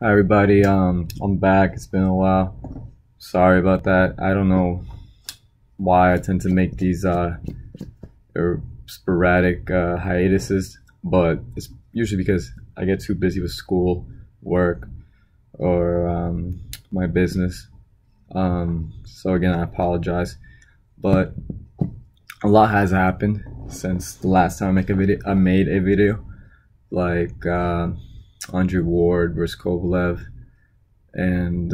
Hi everybody, I'm back. It's been a while. Sorry about that. I don't know why I tend to make these sporadic hiatuses, but it's usually because I get too busy with school, work, or my business. So again, I apologize, but a lot has happened since the last time I made a video, like Andre Ward versus Kovalev and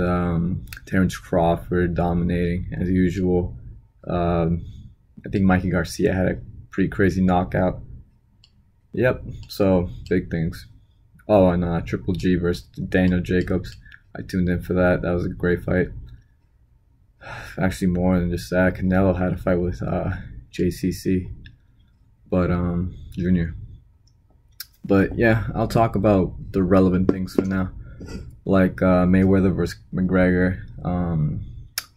Terrence Crawford dominating as usual. Um, I think Mikey Garcia had a pretty crazy knockout. Yep, so big things. Oh, and Triple G versus Daniel Jacobs. I tuned in for that. That was a great fight. Actually, more than just that, Canelo had a fight with JCC, but Junior. But yeah, I'll talk about the relevant things for now, like Mayweather versus McGregor,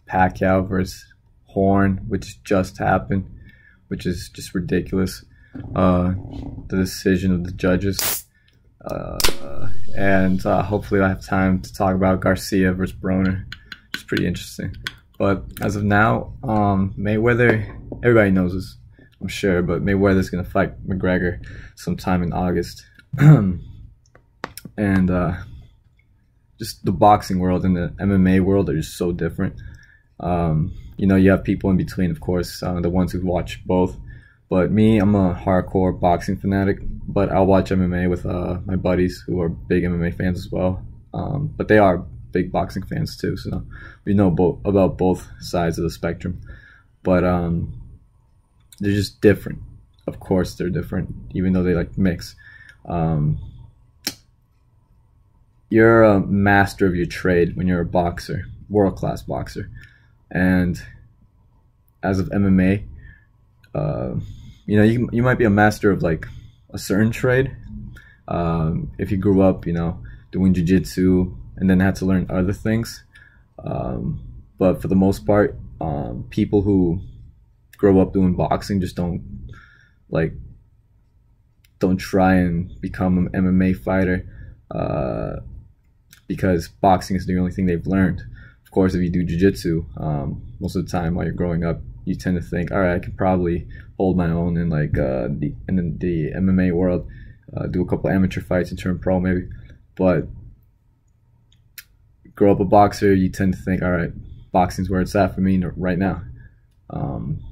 Pacquiao versus Horn, which just happened, which is just ridiculous. The decision of the judges, and hopefully I have time to talk about Garcia versus Broner. It's pretty interesting. But as of now, Mayweather, everybody knows this, I'm sure, but Mayweather's gonna fight McGregor sometime in August. And just the boxing world and the MMA world are just so different. You have people in between, of course, the ones who watch both. But me, I'm a hardcore boxing fanatic, but I'll watch MMA with my buddies who are big MMA fans as well. But they are big boxing fans too, so we know about both sides of the spectrum. But they're just different. Of course, they're different, even though they like mix. You're a master of your trade when you're a boxer, world-class boxer, and as of MMA, you might be a master of like a certain trade. If you grew up, doing jiu-jitsu and then had to learn other things. But for the most part, people who grow up doing boxing just don't try and become an MMA fighter, because boxing is the only thing they've learned. Of course, if you do jiu-jitsu, most of the time while you're growing up, you tend to think, all right, I can probably hold my own in the MMA world, do a couple amateur fights and turn pro maybe. But grow up a boxer, you tend to think, all right, boxing's where it's at for me right now.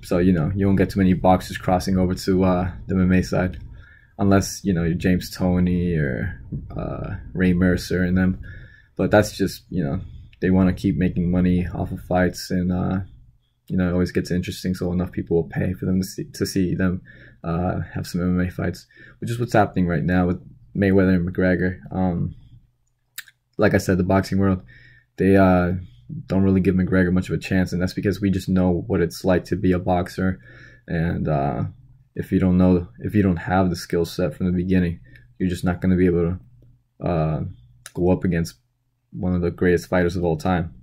So you don't get too many boxers crossing over to the MMA side, unless you're James Toney or Ray Mercer and them. But that's just they want to keep making money off of fights, and it always gets interesting, so enough people will pay for them to see them have some MMA fights, which is what's happening right now with Mayweather and McGregor. Like I said, the boxing world, they don't really give McGregor much of a chance, and that's because we just know what it's like to be a boxer. And if you don't have the skill set from the beginning, you're just not going to be able to go up against one of the greatest fighters of all time.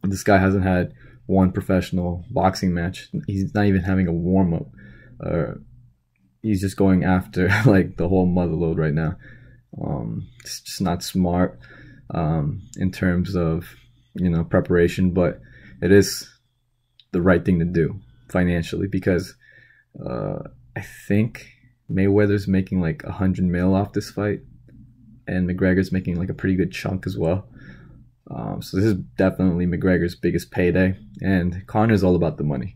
This guy hasn't had one professional boxing match. He's not even having a warm-up. He's just going after like the whole mother load right now. It's just not smart in terms of preparation, but it is the right thing to do financially, because I think Mayweather's making like 100 mil off this fight, and McGregor's making like a pretty good chunk as well. So this is definitely McGregor's biggest payday, and Conor's all about the money.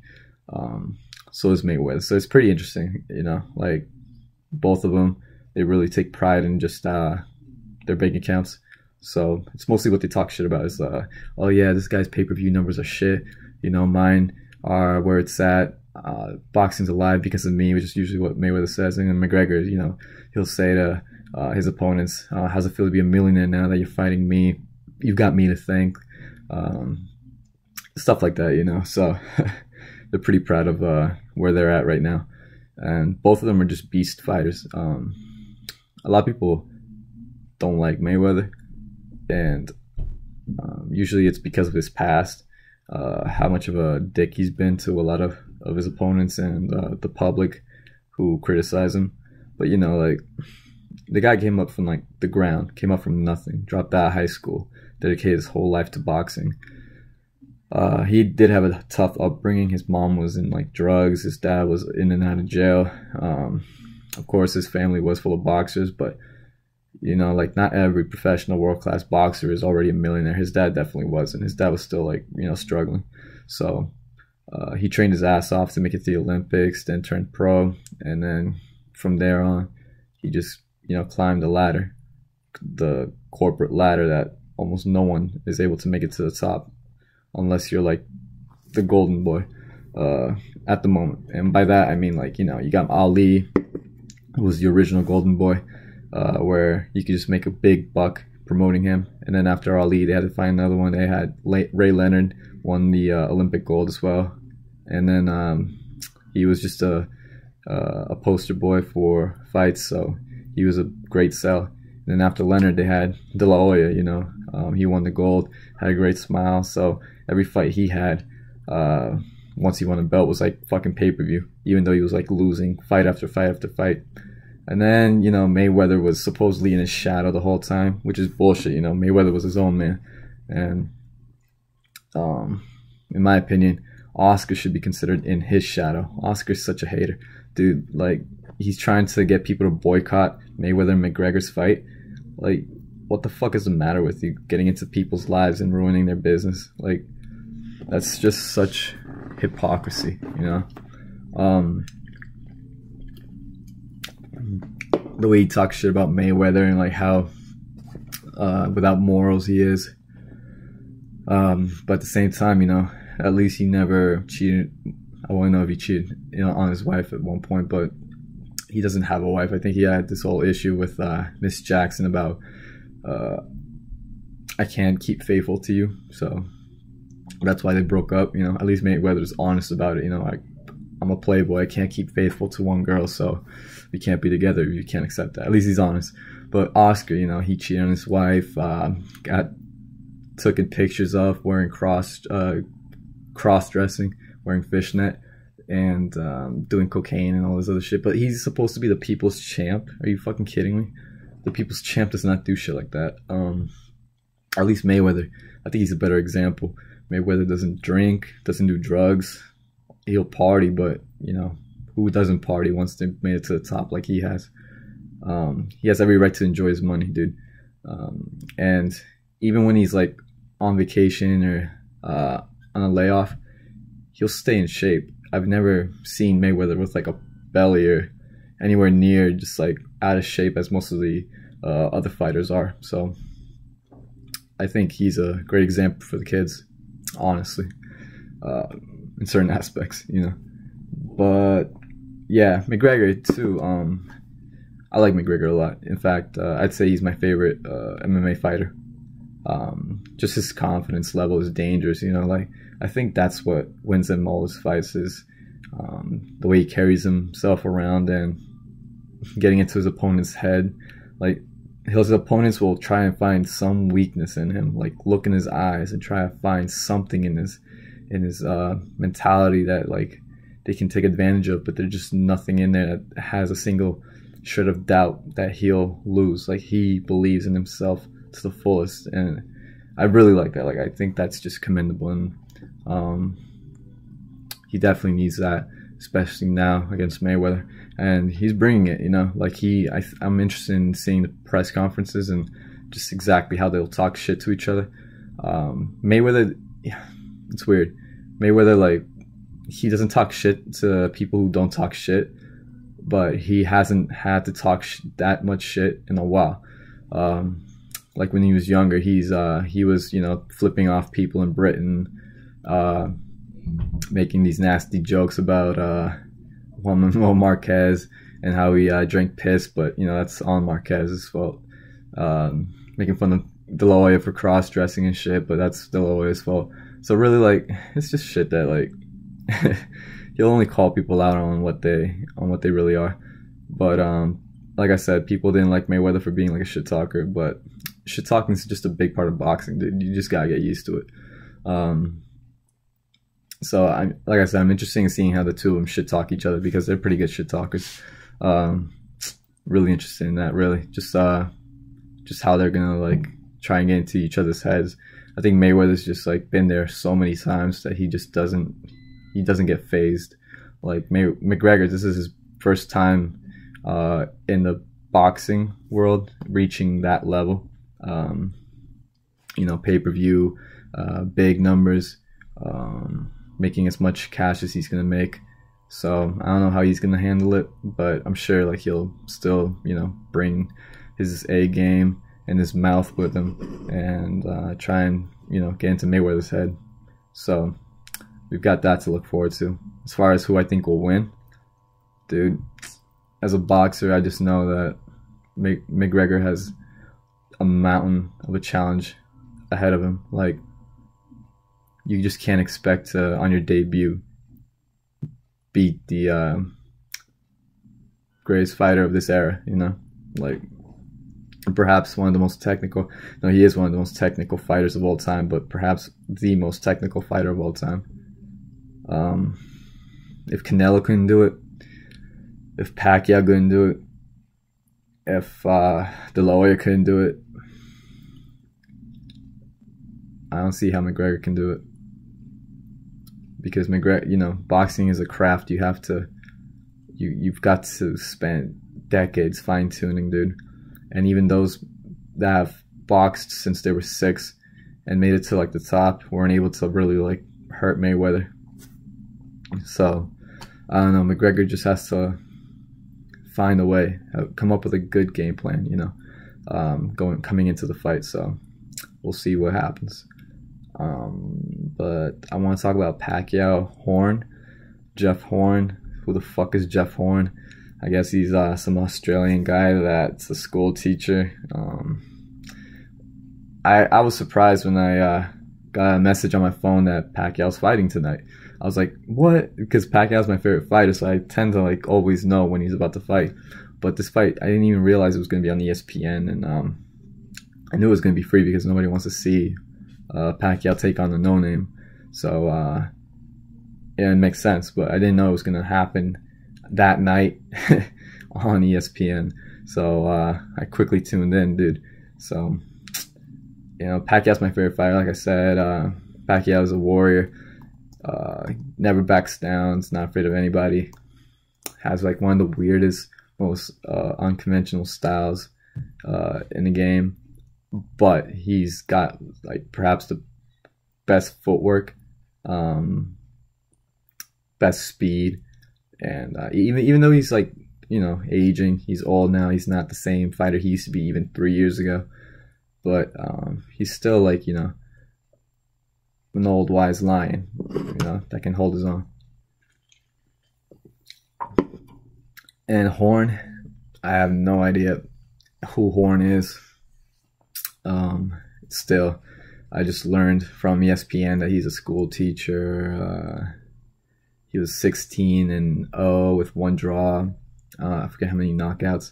So is Mayweather. So it's pretty interesting, like both of them, they really take pride in just their bank accounts. So it's mostly what they talk shit about is, oh yeah, this guy's pay-per-view numbers are shit. Mine are where it's at. Boxing's alive because of me, which is usually what Mayweather says. And then McGregor, he'll say to his opponents, how's it feel to be a millionaire now that you're fighting me? You've got me to thank. Stuff like that, So they're pretty proud of where they're at right now. And both of them are just beast fighters. A lot of people don't like Mayweather, and usually it's because of his past, how much of a dick he's been to a lot of his opponents and the public who criticize him. But like the guy came up from like the ground, came up from nothing, dropped out of high school, dedicated his whole life to boxing. He did have a tough upbringing. His mom was in like drugs. His dad was in and out of jail. Of course, his family was full of boxers, but you know, like not every professional world-class boxer is already a millionaire. His dad definitely wasn't. His dad was still like, you know, struggling. So he trained his ass off to make it to the Olympics, then turned pro, and then from there on, he just, you know, climbed the ladder, the corporate ladder that almost no one is able to make it to the top unless you're like the golden boy at the moment. And by that I mean, like, you know, you got Ali, who was the original golden boy, where you could just make a big buck promoting him. And then after Ali, they had to find another one. They had Ray Leonard, won the Olympic gold as well. And then he was just a poster boy for fights, so he was a great sell. And then after Leonard, they had De La Hoya, you know. He won the gold, had a great smile. So every fight he had, once he won a belt, was like fucking pay-per-view, even though he was like losing fight after fight after fight. And then, you know, Mayweather was supposedly in his shadow the whole time, which is bullshit. You know, Mayweather was his own man. And in my opinion, Oscar should be considered in his shadow. Oscar's such a hater. Dude, like, he's trying to get people to boycott Mayweather and McGregor's fight. Like, what the fuck is the matter with you, getting into people's lives and ruining their business? Like, that's just such hypocrisy, you know? The way he talks shit about Mayweather and like how without morals he is. But at the same time, you know, at least he never cheated. I want to know if he cheated, you know, on his wife at one point, but he doesn't have a wife. I think he had this whole issue with Miss Jackson about I can't keep faithful to you, so that's why they broke up. You know, at least Mayweather's honest about it. You know, I'm a playboy. I can't keep faithful to one girl, so we can't be together. You can't accept that. At least he's honest. But Oscar, you know, he cheated on his wife. Got taken pictures of wearing cross-dressing, wearing fishnet, and doing cocaine and all this other shit. But he's supposed to be the people's champ. Are you fucking kidding me? The people's champ does not do shit like that. At least Mayweather, I think he's a better example. Mayweather doesn't drink, doesn't do drugs. He'll party, but, you know, who doesn't party once they made it to the top like he has? He has every right to enjoy his money, dude. And even when he's like on vacation or on a layoff, he'll stay in shape. I've never seen Mayweather with like a belly or anywhere near just like out of shape as most of the other fighters are. So I think he's a great example for the kids, honestly, in certain aspects, you know. But yeah, McGregor too. I like McGregor a lot. In fact, I'd say he's my favorite MMA fighter. Just his confidence level is dangerous, you know. Like, I think that's what wins him all his fights is the way he carries himself around and getting into his opponent's head. Like, his opponents will try and find some weakness in him, like look in his eyes and try to find something in his mentality that like they can take advantage of, but there's just nothing in there that has a single shred of doubt that he'll lose. Like, he believes in himself to the fullest, and I really like that. Like, I think that's just commendable, and he definitely needs that, especially now against Mayweather, and he's bringing it, you know. Like, I'm interested in seeing the press conferences and just exactly how they'll talk shit to each other. Mayweather, yeah, it's weird. Mayweather, like, he doesn't talk shit to people who don't talk shit, but he hasn't had to talk that much shit in a while. Like, when he was younger, he was, you know, flipping off people in Britain, making these nasty jokes about Juan Marquez and how he drank piss, but, you know, that's on Marquez's fault. Making fun of De La Hoya for cross-dressing and shit, but that's De La Hoya's fault. So really, like, it's just shit that, like, he'll only call people out on what they really are. But like I said, people didn't like Mayweather for being like a shit talker, but shit talking is just a big part of boxing, dude. You just gotta get used to it. So like I said, I'm interested in seeing how the two of them shit talk each other, because they're pretty good shit talkers. really interested in that. Really, just how they're gonna like try and get into each other's heads. I think Mayweather's just like been there so many times that he just doesn't get phased. Like McGregor, this is his first time in the boxing world reaching that level. You know, pay-per-view, big numbers, making as much cash as he's gonna make. So I don't know how he's gonna handle it, but I'm sure like he'll still, you know, bring his A game and his mouth with him and try and, you know, get into Mayweather's head. So we've got that to look forward to. As far as who I think will win, dude, as a boxer, I just know that McGregor has a mountain of a challenge ahead of him. Like, you just can't expect to, on your debut, beat the greatest fighter of this era, you know? Like, perhaps one of the most technical, no, he is one of the most technical fighters of all time, but perhaps the most technical fighter of all time. If Canelo couldn't do it, if Pacquiao couldn't do it, if De La Hoya couldn't do it, I don't see how McGregor can do it. Because McGregor, you know, boxing is a craft. You have to, you've got to spend decades fine-tuning, dude. And even those that have boxed since they were 6 and made it to like the top weren't able to really like hurt Mayweather. So I don't know, McGregor just has to find a way, come up with a good game plan, you know, coming into the fight. So we'll see what happens. But I want to talk about Pacquiao, Horn, Jeff Horn. Who the fuck is Jeff Horn? I guess he's some Australian guy that's a school teacher. I was surprised when I got a message on my phone that Pacquiao's fighting tonight. I was like, what? Because Pacquiao's my favorite fighter, so I tend to like always know when he's about to fight. But this fight, I didn't even realize it was going to be on ESPN, and I knew it was going to be free because nobody wants to see Pacquiao take on the no-name. So yeah, it makes sense, but I didn't know it was going to happen that night on ESPN. So I quickly tuned in, dude. So, you know, Pacquiao's my favorite fighter. Like I said, Pacquiao's a warrior. Never backs down. Is not afraid of anybody. Has like one of the weirdest, most unconventional styles in the game. But he's got like perhaps the best footwork, best speed, and even though he's like, you know, aging, he's old now. He's not the same fighter he used to be even 3 years ago. But he's still like, you know, an old wise lion, you know, that can hold his own. And Horn, I have no idea who Horn is. Still, I just learned from ESPN that he's a school teacher. He was 16-0 with 1 draw. I forget how many knockouts.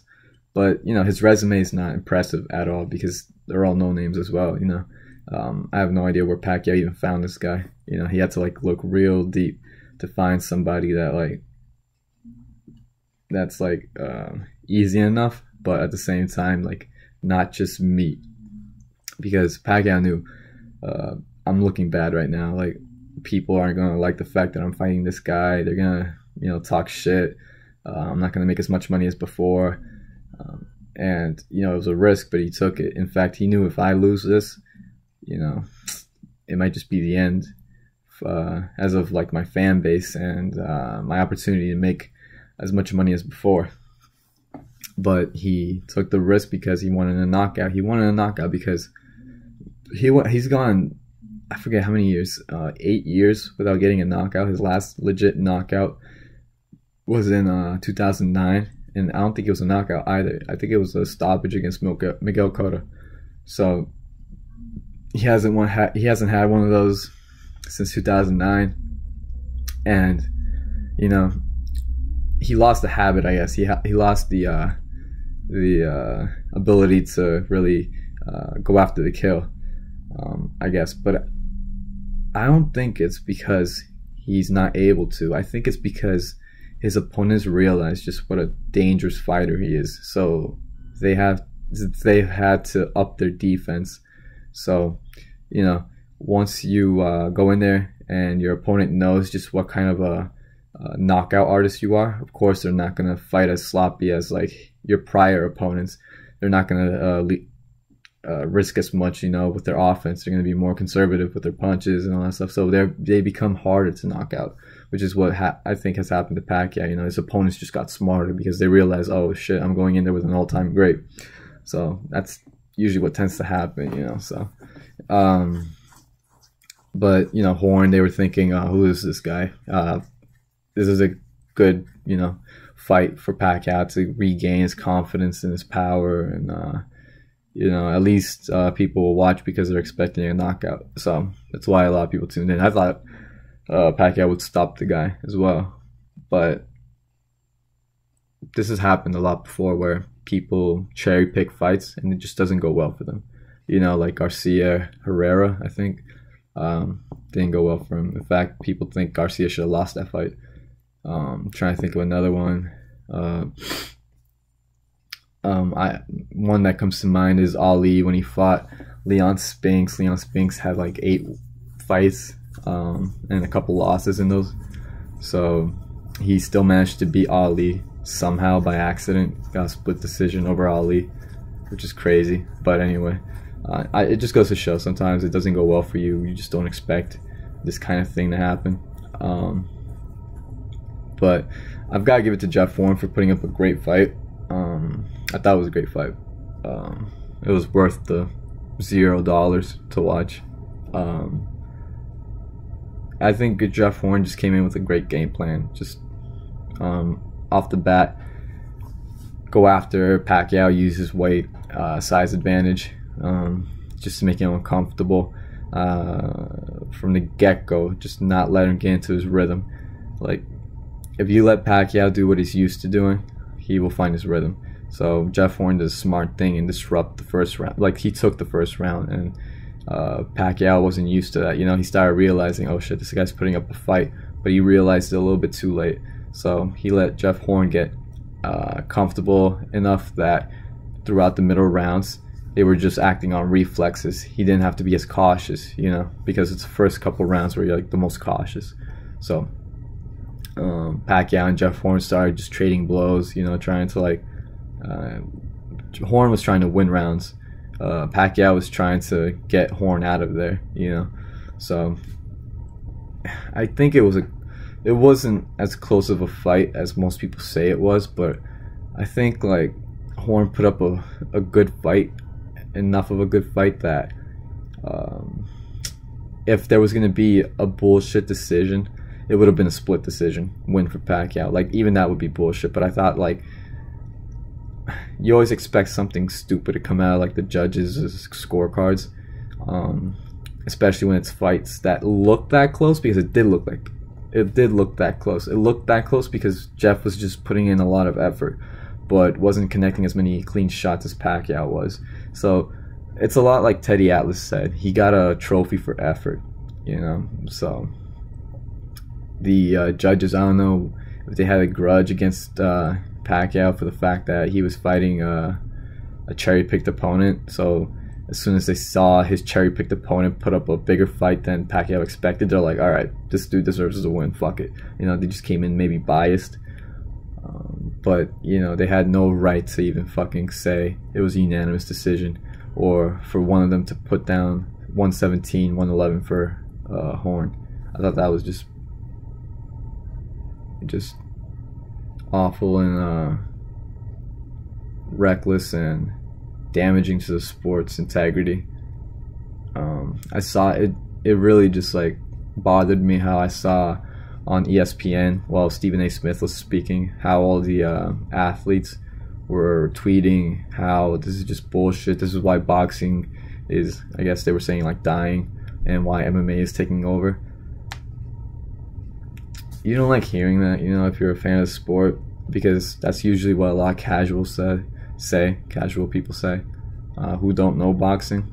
But, you know, his resume is not impressive at all because they're all no names as well, you know. I have no idea where Pacquiao even found this guy. You know, he had to like look real deep to find somebody that like that's like easy enough, but at the same time like not just meat. Because Pacquiao knew I'm looking bad right now. Like, people aren't gonna like the fact that I'm fighting this guy. They're gonna, you know, talk shit. I'm not gonna make as much money as before. And you know, it was a risk, but he took it. In fact, he knew if I lose this, you know, it might just be the end as of like my fan base and my opportunity to make as much money as before. But he took the risk because he wanted a knockout. He wanted a knockout because he's gone, I forget how many years, 8 years without getting a knockout. His last legit knockout was in 2009, and I don't think it was a knockout either. I think it was a stoppage against Miguel Cotto. So he hasn't had one of those since 2009, and you know, he lost the habit. I guess he lost the ability to really go after the kill. I guess, but I don't think it's because he's not able to. I think it's because his opponents realize just what a dangerous fighter he is. So they've had to up their defense. So, you know, once you go in there and your opponent knows just what kind of a knockout artist you are, of course they're not going to fight as sloppy as like your prior opponents. They're not going to risk as much, you know, with their offense. They're going to be more conservative with their punches and all that stuff. So they become harder to knock out, which is what I think has happened to Pacquiao. You know, his opponents just got smarter because they realized, oh shit, I'm going in there with an all-time great. So that's usually what tends to happen, you know. So, but you know, Horn, they were thinking, who is this guy? This is a good, you know, fight for Pacquiao to regain his confidence and his power, and you know, at least people will watch because they're expecting a knockout. So that's why a lot of people tuned in. I thought Pacquiao would stop the guy as well, but this has happened a lot before where people cherry pick fights and it just doesn't go well for them. You know, like Garcia Herrera, I think, didn't go well for him. In fact, people think Garcia should have lost that fight. Trying to think of another one. One that comes to mind is Ali when he fought Leon Spinks. Leon Spinks had like 8 fights and a couple losses in those. So he still managed to beat Ali somehow by accident. Got a split decision over Ali, which is crazy. But anyway, it just goes to show sometimes it doesn't go well for you. You just don't expect this kind of thing to happen. But I've got to give it to Jeff Horn for putting up a great fight. I thought it was a great fight. It was worth the $0 to watch. I think Jeff Horn just came in with a great game plan. Just off the bat, go after Pacquiao, use his weight, size advantage, just to make him uncomfortable from the get-go. Just not let him get into his rhythm. Like, if you let Pacquiao do what he's used to doing, he will find his rhythm. So Jeff Horn did a smart thing and disrupt the first round. Like, he took the first round, and Pacquiao wasn't used to that. You know, he started realizing, oh shit, this guy's putting up a fight, but he realized it a little bit too late. So he let Jeff Horn get comfortable enough that throughout the middle rounds, they were just acting on reflexes. He didn't have to be as cautious, you know, because it's the first couple rounds where you're like the most cautious. So Pacquiao and Jeff Horn started just trading blows, you know, trying to like Horn was trying to win rounds. Pacquiao was trying to get Horn out of there, you know. So I think it wasn't as close of a fight as most people say it was, but I think like Horn put up a good fight, enough of a good fight that if there was going to be a bullshit decision, it would have been a split decision win for Pacquiao. Like, even that would be bullshit, but I thought, like, you always expect something stupid to come out, like the judges' scorecards, especially when it's fights that look that close, because it did look that close. It looked that close because Jeff was just putting in a lot of effort, but wasn't connecting as many clean shots as Pacquiao was. So it's a lot like Teddy Atlas said. He got a trophy for effort, you know. So the judges, I don't know if they had a grudge against Pacquiao for the fact that he was fighting a cherry-picked opponent. So as soon as they saw his cherry-picked opponent put up a bigger fight than Pacquiao expected, they're like, all right, this dude deserves a win, fuck it. You know, they just came in maybe biased. But, you know, they had no right to even fucking say it was a unanimous decision, or for one of them to put down 117, 111 for Horn. I thought that was just awful and reckless and damaging to the sport's integrity. I saw it really just like bothered me how I saw on ESPN while Stephen A. Smith was speaking how all the athletes were tweeting how this is just bullshit, this is why boxing is, I guess they were saying, like, dying, and why MMA is taking over. You don't like hearing that, you know, if you're a fan of the sport, because that's usually what a lot of casual people say, who don't know boxing.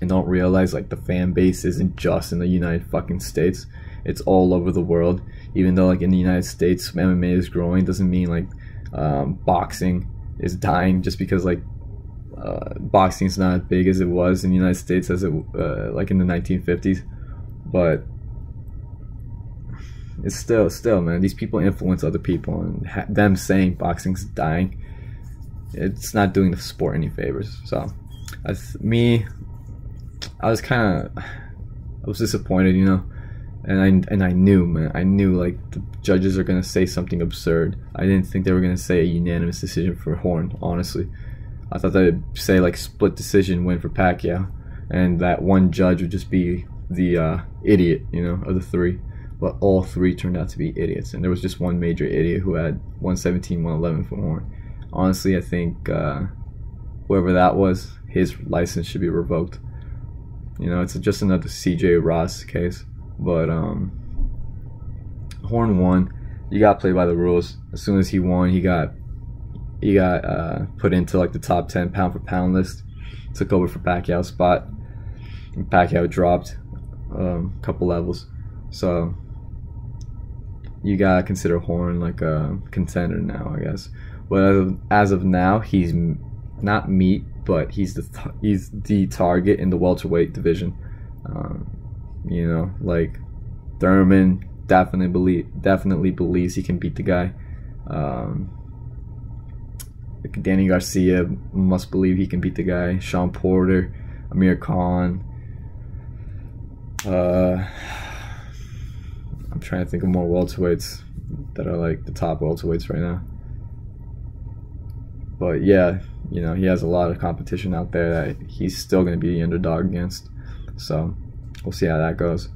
and don't realize like the fan base isn't just in the United fucking States. It's all over the world. Even though like in the United States MMA is growing, doesn't mean like boxing is dying just because like boxing is not as big as it was in the United States as it like in the 1950s. But it's still man, these people influence other people, and them saying boxing's dying, it's not doing the sport any favors. So as me, I was disappointed, you know, and I knew, man, I knew like the judges are gonna say something absurd. I didn't think they were gonna say a unanimous decision for Horn, honestly. I thought they'd say like split decision win for Pacquiao, and that one judge would just be the idiot, you know, of the three. But all three turned out to be idiots, and there was just one major idiot who had 117, 111 for Horn. Honestly, I think whoever that was, his license should be revoked. You know, it's just another CJ Ross case. But Horn won. You got to play by the rules. As soon as he won, he got put into like the top 10 pound for pound list. Took over for Pacquiao's spot. And Pacquiao dropped a couple levels. So you gotta consider Horn like a contender now, I guess. But as of now, he's not meat, but he's the target in the welterweight division. You know, like Thurman definitely believes he can beat the guy. Danny Garcia must believe he can beat the guy. Sean Porter, Amir Khan. I'm trying to think of more welterweights that are like the top welterweights right now. But yeah, you know, he has a lot of competition out there that he's still going to be the underdog against. So we'll see how that goes.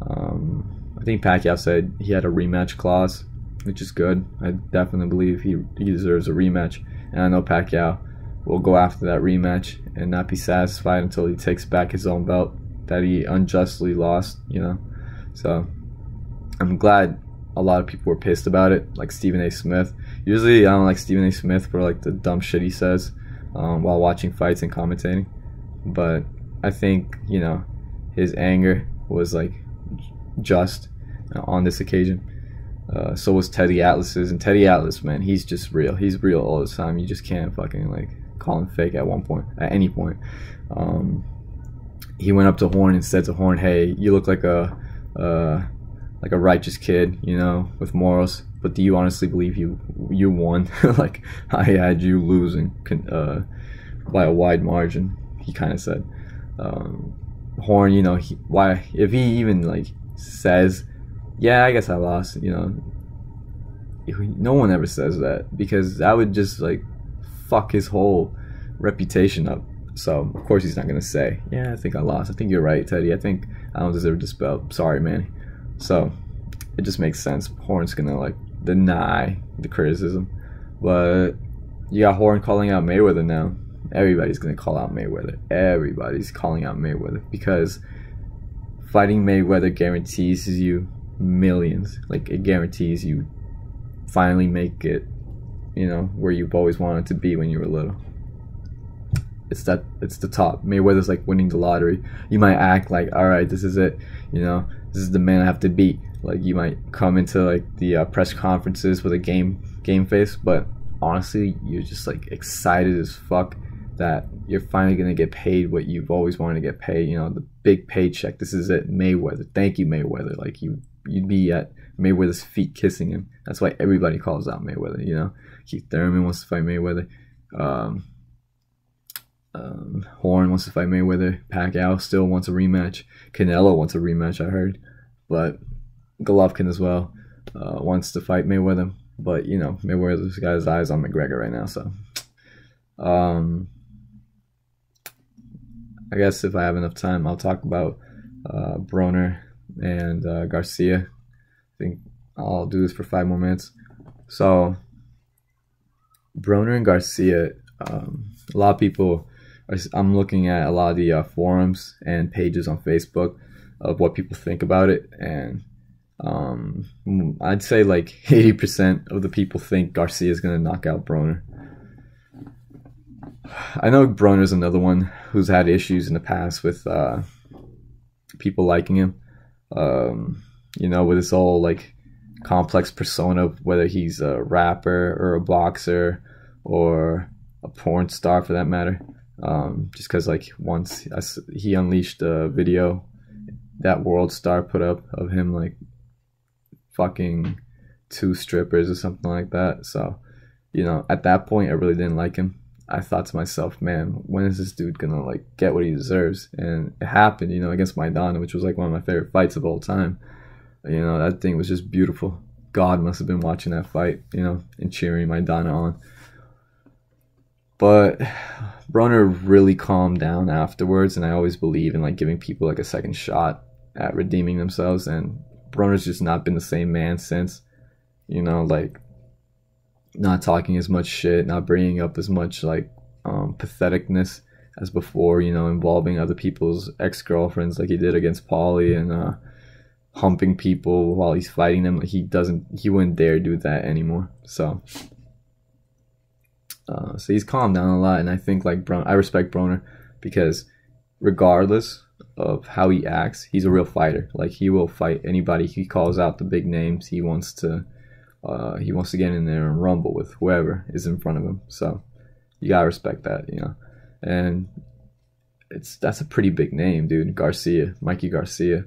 I think Pacquiao said he had a rematch clause, which is good. I definitely believe he deserves a rematch. And I know Pacquiao will go after that rematch and not be satisfied until he takes back his own belt that he unjustly lost, you know. So I'm glad a lot of people were pissed about it, like Stephen A. Smith. Usually I don't like Stephen A. Smith for like the dumb shit he says while watching fights and commentating. But I think, you know, his anger was like just on this occasion. So was Teddy Atlas's, and Teddy Atlas, man, he's just real. He's real all the time. You just can't fucking like call him fake at any point. He went up to Horn and said to Horn, "Hey, you look like a righteous kid, you know, with morals. But do you honestly believe you won? Like I had you losing by a wide margin." He kind of said. Horn, you know, if he even like says, "Yeah, I guess I lost," you know, no one ever says that, because that would just like fuck his whole reputation up. So of course he's not gonna say, "Yeah, I think I lost. I think you're right, Teddy. I think I don't deserve this belt. Sorry, man." So it just makes sense. Horn's gonna like deny the criticism. But you got Horn calling out Mayweather now. Everybody's gonna call out Mayweather. Everybody's calling out Mayweather because fighting Mayweather guarantees you millions. Like it guarantees you finally make it, you know, where you've always wanted to be when you were little. It's the top. Mayweather's like winning the lottery. You might act like, all right, this is it, you know, this is the man I have to beat. Like you might come into like the press conferences with a game face, but honestly, you're just like excited as fuck that you're finally gonna get paid what you've always wanted to get paid. You know, the big paycheck. This is it, Mayweather. Thank you, Mayweather. Like you'd be at Mayweather's feet kissing him. That's why everybody calls out Mayweather. You know, Keith Thurman wants to fight Mayweather. Horn wants to fight Mayweather. Pacquiao still wants a rematch. Canelo wants a rematch, I heard. But Golovkin as well wants to fight Mayweather. But, you know, Mayweather's got his eyes on McGregor right now. So, I guess if I have enough time, I'll talk about Broner and Garcia. I think I'll do this for 5 more minutes. So, Broner and Garcia, a lot of people... I'm looking at a lot of the forums and pages on Facebook of what people think about it, and I'd say like 80% of the people think Garcia is going to knock out Broner. I know Broner's another one who's had issues in the past with people liking him. You know, with his whole like complex persona, whether he's a rapper or a boxer or a porn star for that matter. Just because like once he unleashed a video that World Star put up of him like fucking 2 strippers or something like that. So, you know, at that point I really didn't like him. I thought to myself, man, when is this dude gonna like get what he deserves? And it happened, you know, against Maidana, which was like one of my favorite fights of all time. You know, that thing was just beautiful. God must have been watching that fight, you know, and cheering Maidana on. But Broner really calmed down afterwards, and I always believe in like giving people like a second shot at redeeming themselves, and Broner's just not been the same man since. You know, like not talking as much shit, not bringing up as much like patheticness as before, you know, involving other people's ex-girlfriends like he did against Paulie, and humping people while he's fighting them. Like he wouldn't dare do that anymore. So he's calmed down a lot, and I think like I respect Broner because regardless of how he acts, he's a real fighter. Like he will fight anybody. He calls out the big names. He wants to get in there and rumble with whoever is in front of him. So you gotta respect that, you know. And that's a pretty big name, dude. Garcia, Mikey Garcia.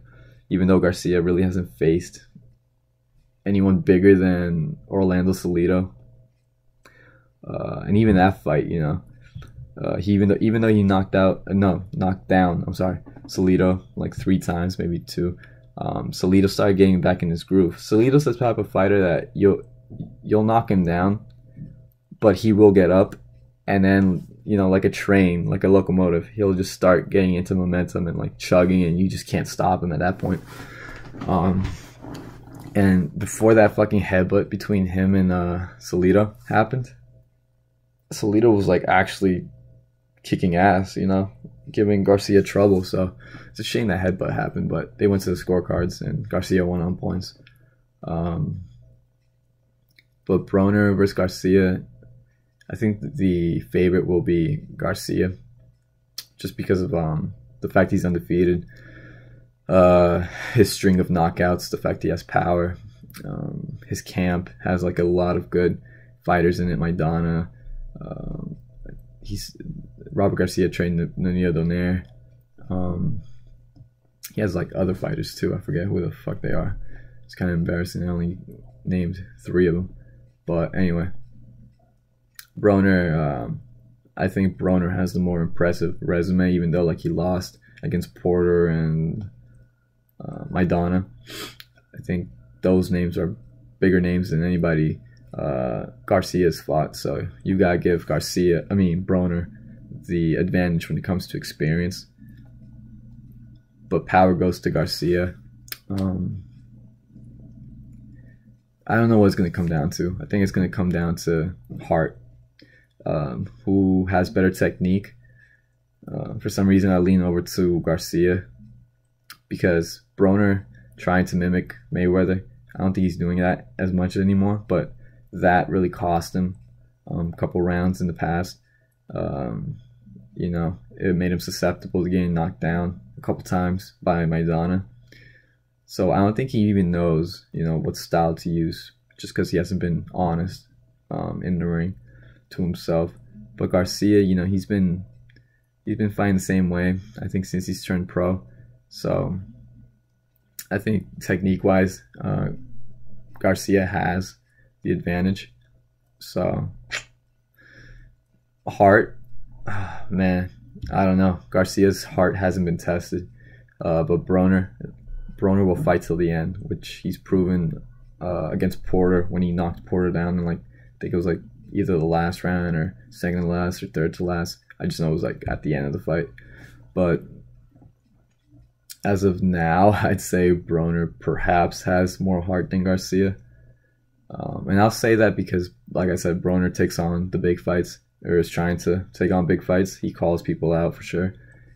Even though Garcia really hasn't faced anyone bigger than Orlando Salido. And even that fight, you know, even though he knocked down, Salido like 3 times, maybe 2. Salido started getting back in his groove. Salido's the type of fighter that you'll knock him down, but he will get up, and then, you know, like a train, like a locomotive, he'll just start getting into momentum and like chugging, and you just can't stop him at that point. And before that fucking headbutt between him and Salido happened, Salido was like actually kicking ass, you know, giving Garcia trouble. So it's a shame that headbutt happened, but they went to the scorecards and Garcia won on points. But Broner versus Garcia, I think the favorite will be Garcia, just because of the fact he's undefeated, his string of knockouts, the fact he has power, his camp has like a lot of good fighters in it. Maidana, Robert Garcia trained Nania Donaire. He has like other fighters too. I forget who the fuck they are. It's kind of embarrassing. I only named 3 of them. But anyway, Broner, I think Broner has the more impressive resume, even though like he lost against Porter and Maidana. I think those names are bigger names than anybody Garcia's fought. So you gotta give Broner the advantage when it comes to experience. But power goes to Garcia. I don't know what it's going to come down to. I think it's going to come down to heart. Who has better technique? For some reason, I lean over to Garcia because Broner trying to mimic Mayweather, I don't think he's doing that as much anymore, but that really cost him a couple rounds in the past. You know, it made him susceptible to getting knocked down a couple times by Maidana. So I don't think he even knows, you know, what style to use, just because he hasn't been honest in the ring to himself. But Garcia, you know, he's been fighting the same way, I think, since he's turned pro. So I think technique-wise, Garcia has the advantage. So heart, man, I don't know. Garcia's heart hasn't been tested, but Broner will fight till the end, which he's proven against Porter when he knocked Porter down in, like, I think it was like either the last round or second to last or third to last. I just know it was like at the end of the fight. But as of now, I'd say Broner perhaps has more heart than Garcia. And I'll say that because, like I said, Broner takes on the big fights, or is trying to take on big fights. He calls people out for sure.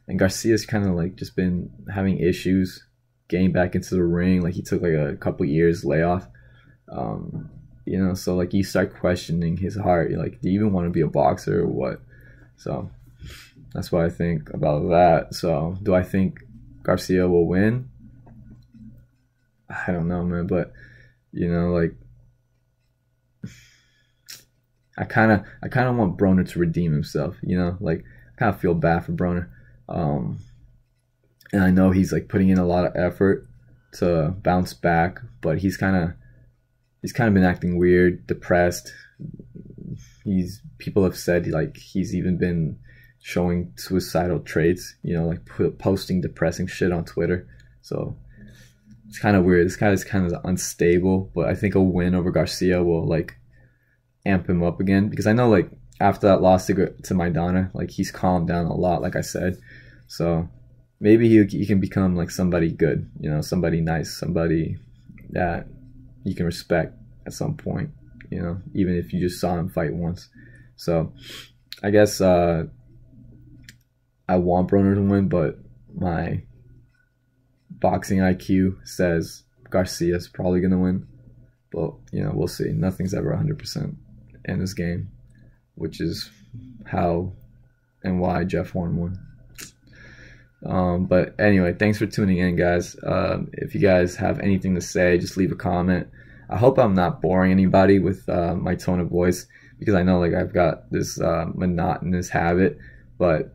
And Garcia's kind of like just been having issues getting back into the ring. Like he took like a couple years layoff. You know, so like you start questioning his heart. You're like, do you even want to be a boxer or what? So that's what I think about that. So do I think Garcia will win? I don't know, man, but you know, like I kind of want Broner to redeem himself, you know? Like I kind of feel bad for Broner. And I know he's like putting in a lot of effort to bounce back, but he's kind of been acting weird, depressed. People have said like he's even been showing suicidal traits, you know, like posting depressing shit on Twitter. So it's kind of weird. This guy is kind of unstable, but I think a win over Garcia will like amp him up again, because I know like after that loss to Maidana, like he's calmed down a lot, like I said. So maybe he can become like somebody good, you know, somebody nice, somebody that you can respect at some point, you know, even if you just saw him fight once. So I guess I want Broner to win, but my boxing IQ says Garcia's probably gonna win. But you know, we'll see. Nothing's ever 100% in this game, which is how and why Jeff Horn won. But anyway, thanks for tuning in, guys. If you guys have anything to say, just leave a comment. I hope I'm not boring anybody with my tone of voice, because I know like I've got this monotonous habit, but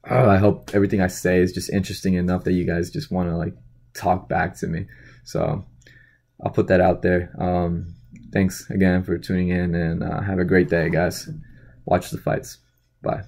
I hope everything I say is just interesting enough that you guys just want to like talk back to me. So I'll put that out there. Thanks again for tuning in, and have a great day, guys. Watch the fights. Bye.